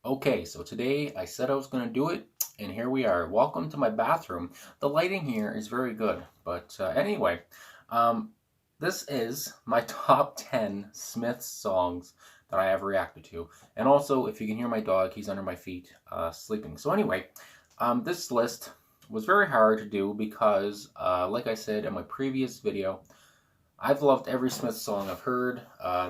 Okay, so today I said I was going to do it, and here we are. Welcome to my bathroom. The lighting here is very good, but anyway, um, this is my top 10 Smiths songs that I have reacted to. And also, if you can hear my dog, he's under my feet sleeping. So, anyway, this list was very hard to do because, like I said in my previous video, I've loved every Smiths song I've heard.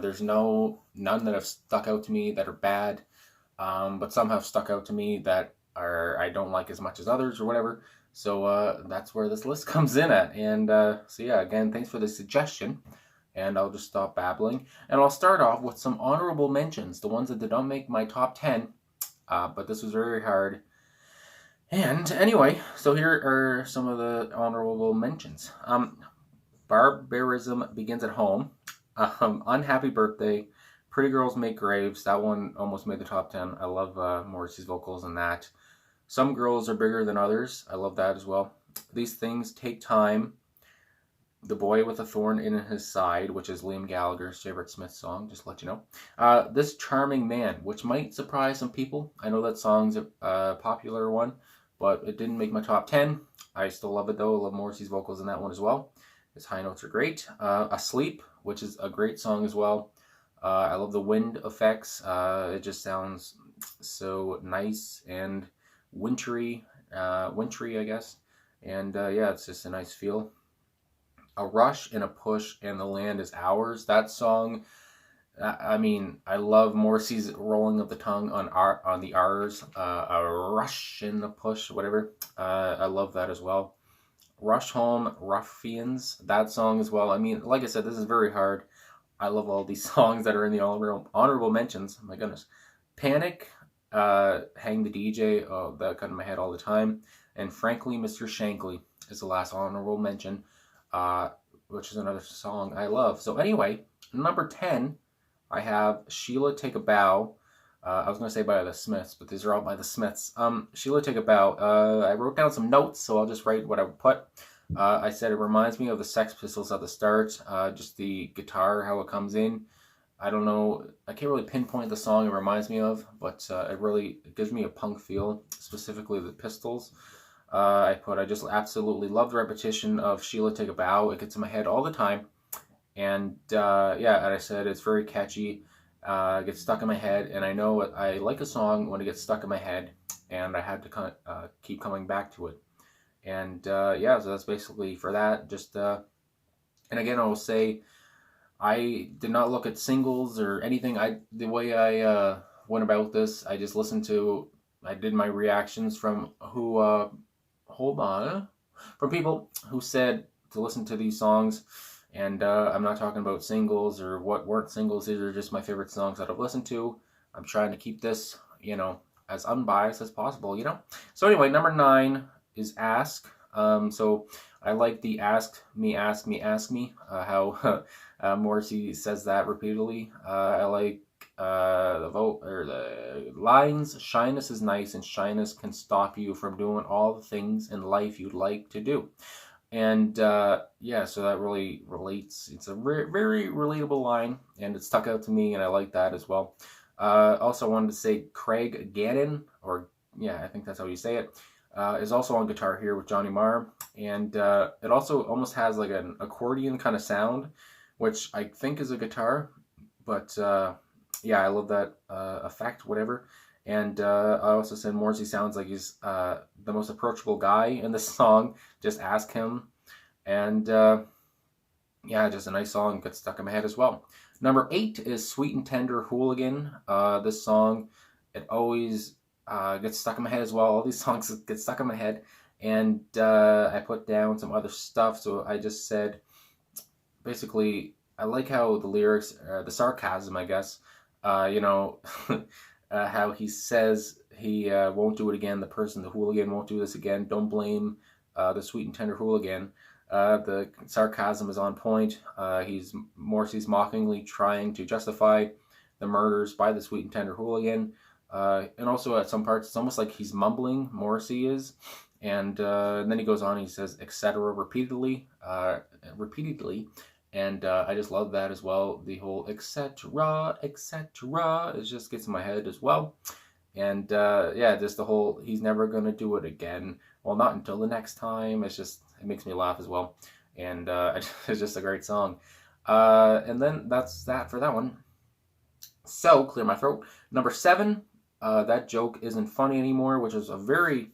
There's none that have stuck out to me that are bad, but some have stuck out to me that are I don't like as much as others or whatever. So that's where this list comes in at. And so yeah, again, thanks for the suggestion. And I'll just stop babbling. And I'll start off with some honorable mentions, the ones that did not make my top 10. But this was very hard. And anyway, so here are some of the honorable mentions. Barbarism Begins at Home, Unhappy Birthday, Pretty Girls Make Graves. That one almost made the top 10. I love Morrissey's vocals in that. Some Girls Are Bigger Than Others. I love that as well. These Things Take Time. The Boy with a Thorn in His Side, which is Liam Gallagher's favorite Smith song, just to let you know. This Charming Man, which might surprise some people. I know that song's a popular one, but it didn't make my top 10. I still love it though. I love Morrissey's vocals in that one as well. His high notes are great. Asleep, which is a great song as well. I love the wind effects. It just sounds so nice and wintry, I guess. And yeah, it's just a nice feel. A Rush and a Push and The Land Is Ours. That song, I mean, I love Morrissey's rolling of the tongue on the R's. A rush and a push, whatever. I love that as well. Rush Home, Ruffians, that song as well. I mean, like I said, this is very hard. I love all these songs that are in the honorable mentions. My goodness. Panic, Hang the DJ, oh, that got in my head all the time. And Frankly, Mr. Shankly is the last honorable mention, uh, which is another song I love. So anyway, number 10, I have Sheila Take a Bow. I was going to say by the Smiths, but these are all by the Smiths. Sheila Take a Bow. I wrote down some notes, so I'll just write what I would put. I said it reminds me of the Sex Pistols at the start, just the guitar, how it comes in. I don't know, I can't really pinpoint the song it reminds me of, but it gives me a punk feel, specifically the Pistols. I just absolutely love the repetition of Sheila Take a Bow. It gets in my head all the time. And yeah, and I said it's very catchy, gets stuck in my head, and I know I like a song when it gets stuck in my head, and I had to keep coming back to it. And yeah, so that's basically for that. And again, I will say, I did not look at singles or anything. The way I went about this, I did my reactions from hold on, from people who said to listen to these songs. And I'm not talking about singles or what weren't singles. These are just my favorite songs that I've listened to. I'm trying to keep this, as unbiased as possible. So anyway, number 9 is Ask. So I like the ask me, ask me, ask me, how Morrissey says that repeatedly. I like the lines. Shyness is nice, and shyness can stop you from doing all the things in life you'd like to do. And yeah, so that really relates. It's a very relatable line, and it stuck out to me, and I like that as well. Also wanted to say Craig Gannon, or yeah, I think that's how you say it, is also on guitar here with Johnny Marr, and it also almost has like an accordion kind of sound, which I think is a guitar, but yeah, I love that effect, whatever. And I also said Morrissey sounds like he's the most approachable guy in this song. Just ask him. And yeah, just a nice song. Gets stuck in my head as well. Number 8 is Sweet and Tender Hooligan. This song, it always gets stuck in my head as well. All these songs get stuck in my head. And I put down some other stuff. So I just said, basically, I like how the lyrics, the sarcasm, I guess, how he says he won't do it again. The hooligan, won't do this again. Don't blame the sweet and tender hooligan. The sarcasm is on point. Morrissey's mockingly trying to justify the murders by the sweet and tender hooligan. And also at some parts, it's almost like he's mumbling, Morrissey is. And then he goes on, he says, etc. repeatedly. And I just love that as well. The whole etc. It just gets in my head as well. And yeah, just the whole he's never gonna do it again. Well, not until the next time. It's just it makes me laugh as well, and it's just a great song. And then that's that for that one. So clear my throat. Number 7, that joke isn't funny anymore, which is a very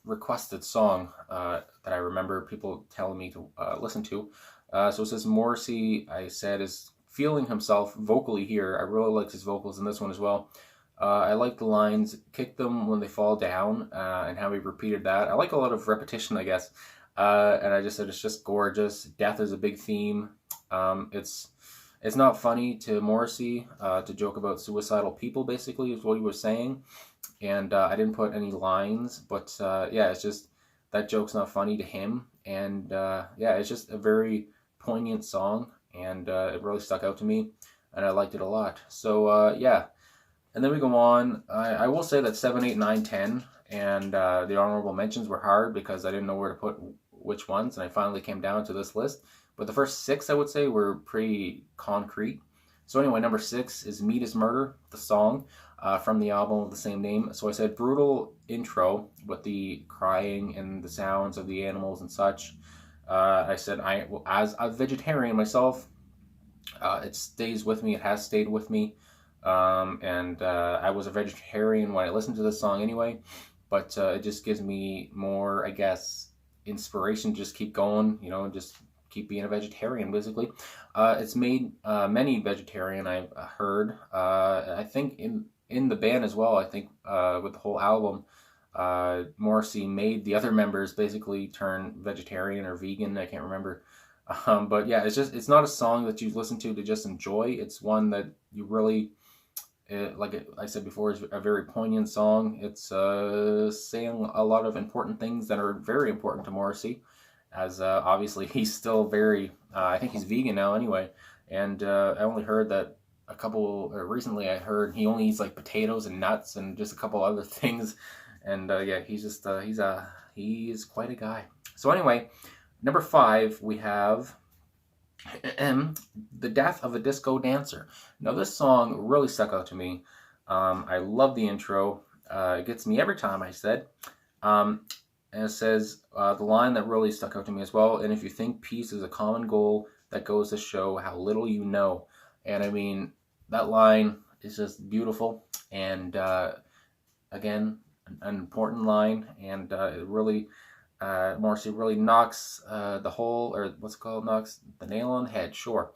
requested song that I remember people telling me to listen to. So it says Morrissey, I said, is feeling himself vocally here. I really liked his vocals in this one as well. I like the lines, kick them when they fall down, and how he repeated that. I like a lot of repetition, I guess. And I just said it's just gorgeous. Death is a big theme. It's not funny to Morrissey to joke about suicidal people, basically, is what he was saying. And I didn't put any lines, but yeah, it's just that joke's not funny to him. And yeah, it's just a very poignant song, and it really stuck out to me, and I liked it a lot. So yeah, and then we go on. I will say that 7, 8, 9, 10, and the honorable mentions were hard because I didn't know where to put which ones, and I finally came down to this list. But the first 6, I would say, were pretty concrete. So anyway, number 6 is Meat is Murder, the song from the album of the same name. So I said brutal intro with the crying and the sounds of the animals and such. I said, as a vegetarian myself, it stays with me. It has stayed with me. And I was a vegetarian when I listened to this song anyway. But it just gives me more, I guess, inspiration to just keep going, just keep being a vegetarian, basically. It's made many vegetarian, I've heard. I think in the band as well, I think with the whole album, Morrissey made the other members basically turn vegetarian or vegan, I can't remember. But yeah, it's not a song that you listen to just enjoy. It's one that you really, like I said before, is a very poignant song. It's saying a lot of important things that are very important to Morrissey, as obviously he's still very, I think he's vegan now anyway, and I only heard that recently I heard he only eats like potatoes and nuts and just a couple other things, and yeah, he's just, he's quite a guy. So anyway, number 5, we have The Death of a Disco Dancer. Now this song really stuck out to me. I love the intro. It gets me every time, I said. And it says the line that really stuck out to me as well. And if you think peace is a common goal, that goes to show how little you know. And I mean, that line is just beautiful. And again, an important line. And it really, Morrissey really knocks knocks the nail on the head, sure.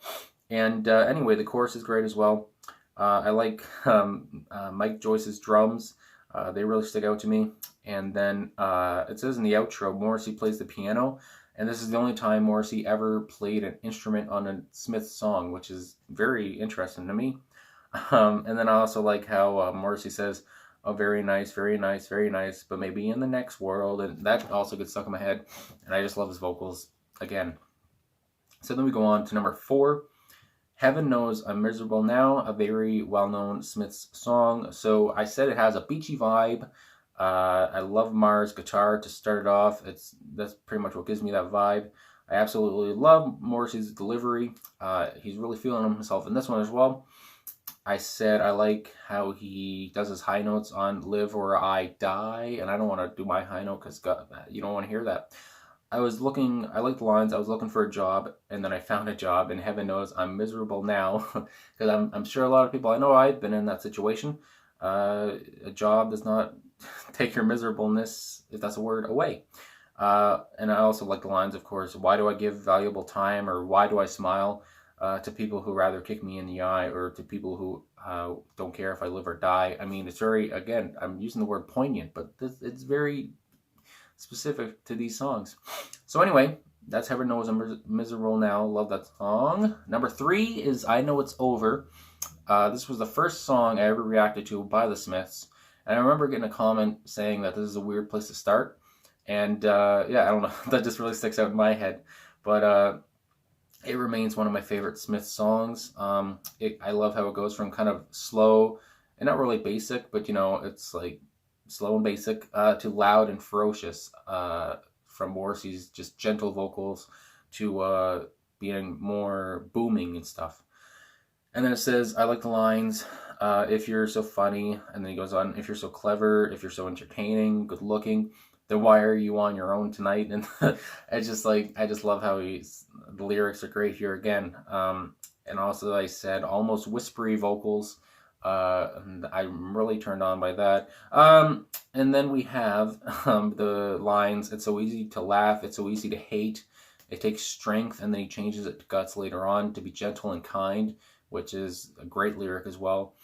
And anyway, the chorus is great as well. I like Mike Joyce's drums. They really stick out to me. And then it says in the outro, Morrissey plays the piano. And this is the only time Morrissey ever played an instrument on a Smiths song, which is very interesting to me. And then I also like how Morrissey says, oh, very nice, very nice, very nice, but maybe in the next world. And that also gets stuck in my head. And I just love his vocals again. So then we go on to number 4. Heaven Knows I'm Miserable Now, a very well-known Smiths song. So I said it has a beachy vibe. I love Marr's guitar to start it off. That's pretty much what gives me that vibe. I absolutely love Morrissey's delivery. He's really feeling himself in this one as well. I said I like how he does his high notes on Live or I Die, and I don't want to do my high note because you don't want to hear that. I like the lines, I was looking for a job, and then I found a job, and heaven knows I'm miserable now, because I'm sure a lot of people, I know I've been in that situation. A job does not take your miserableness, if that's a word, away. And I also like the lines, of course, why do I give valuable time, or why do I smile to people who rather kick me in the eye, or to people who don't care if I live or die. I mean, it's very, again, I'm using the word poignant, but it's very specific to these songs. So anyway, that's Heaven Knows I'm Miserable Now. Love that song. Number 3 is I Know It's Over. This was the first song I ever reacted to by the Smiths. And I remember getting a comment saying that this is a weird place to start. And yeah, I don't know. That just really sticks out in my head. But it remains one of my favorite Smiths songs. I love how it goes from kind of slow and not really basic, but it's like slow and basic, to loud and ferocious, from Morrissey's just gentle vocals to being more booming and stuff. And then it says, I like the lines, if you're so funny, and then he goes on, if you're so clever, if you're so entertaining, good looking, then why are you on your own tonight? And it's just like, I just love how the lyrics are great here again. And also, I said almost whispery vocals. And I'm really turned on by that. And then we have the lines, it's so easy to laugh, it's so easy to hate. It takes strength, and then he changes it to guts later on to be gentle and kind, which is a great lyric as well.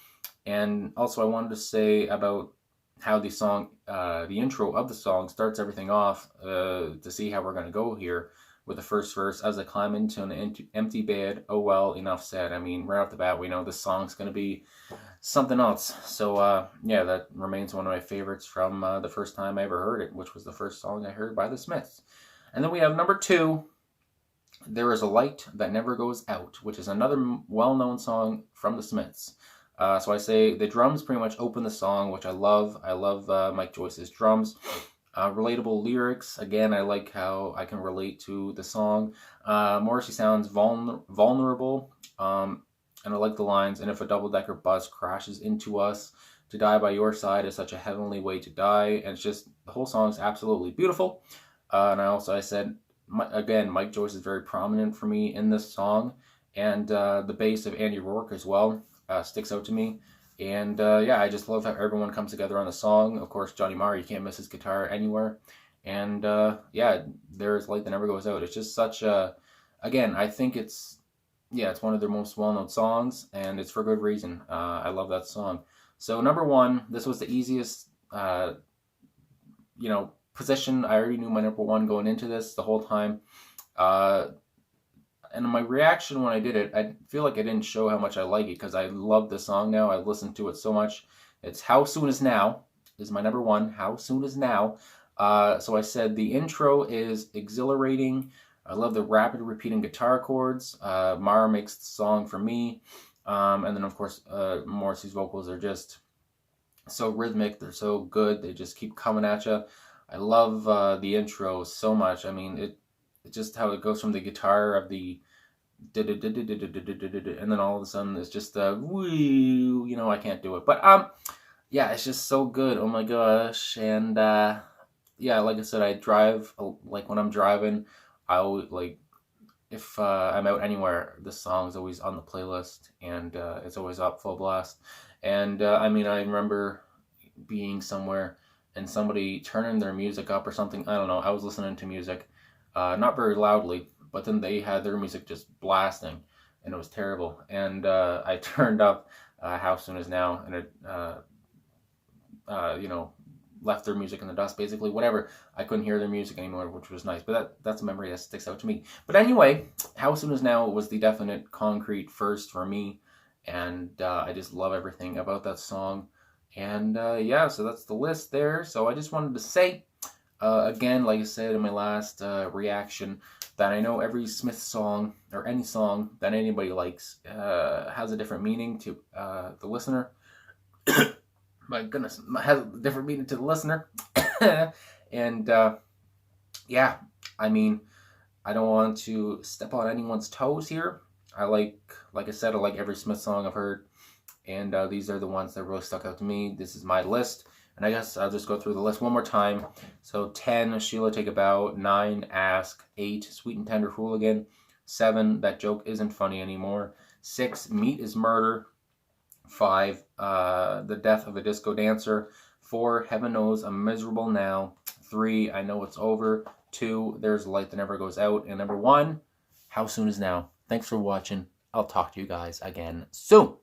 And also, I wanted to say about how the song, the intro of the song starts everything off to see how we're going to go here with the first verse. As I climb into an empty bed, oh well, enough said. I mean, right off the bat, we know this song's going to be something else. So, yeah, that remains one of my favorites from the first time I ever heard it, which was the first song I heard by the Smiths. And then we have number 2, There Is a Light That Never Goes Out, which is another well-known song from the Smiths. So I say the drums pretty much open the song, which I love. I love Mike Joyce's drums. Relatable lyrics. Again, I like how I can relate to the song. Morrissey sounds vulnerable. And I like the lines, and if a double-decker bus crashes into us, to die by your side is such a heavenly way to die. And it's just, the whole song is absolutely beautiful. And I said, again, Mike Joyce is very prominent for me in this song. And the bass of Andy Rourke as well sticks out to me. And yeah, I just love how everyone comes together on the song. Of course, Johnny Marr, you can't miss his guitar anywhere. And yeah, There's Light That Never Goes Out. It's just such a, again, I think it's one of their most well-known songs, and it's for good reason. I love that song. So number 1, this was the easiest, position. I already knew my number 1 going into this the whole time. And my reaction when I did it, I feel like I didn't show how much I like it, because I love the song now. I've listened to it so much. It's How Soon Is Now is my number 1. How Soon Is Now. So I said the intro is exhilarating. I love the rapid repeating guitar chords. Mara makes the song for me. And then, of course, Morrissey's vocals are just so rhythmic. They're so good. They just keep coming at you. I love the intro so much. I mean, it's just how it goes from the guitar of the and then all of a sudden it's just woo, I can't do it. But yeah, it's just so good. Oh my gosh. And yeah, like I said, I drive, like when I'm driving, I always, like, if I'm out anywhere, this song's always on the playlist, and it's always up full blast. And I mean, I remember being somewhere and somebody turning their music up or something. I don't know. I was listening to music, not very loudly, but then they had their music just blasting, and it was terrible. And I turned up How Soon Is Now, and it, left their music in the dust, basically. Whatever. I couldn't hear their music anymore, which was nice. But that's a memory that sticks out to me. But anyway, How Soon Is Now was the definite concrete first for me, and I just love everything about that song. And yeah, so that's the list there. So I just wanted to say, again, like I said in my last reaction, that I know every Smith song, or any song that anybody likes, has a different meaning to the listener. My goodness, has a different meaning to the listener. And yeah, I mean, I don't want to step on anyone's toes here. Like I said, I like every Smith song I've heard, and these are the ones that really stuck out to me. This is my list, and I guess I'll just go through the list one more time. So 10, Sheila, Take a Bow. 9, Ask. 8, Sweet and Tender, Hooligan. 7, That Joke Isn't Funny Anymore. 6, Meat is Murder. 5, The Death of a Disco Dancer. 4, Heaven Knows I'm Miserable Now. 3, I Know It's Over. 2, There's a Light That Never Goes Out. And number 1, How Soon Is Now. Thanks for watching. I'll talk to you guys again soon.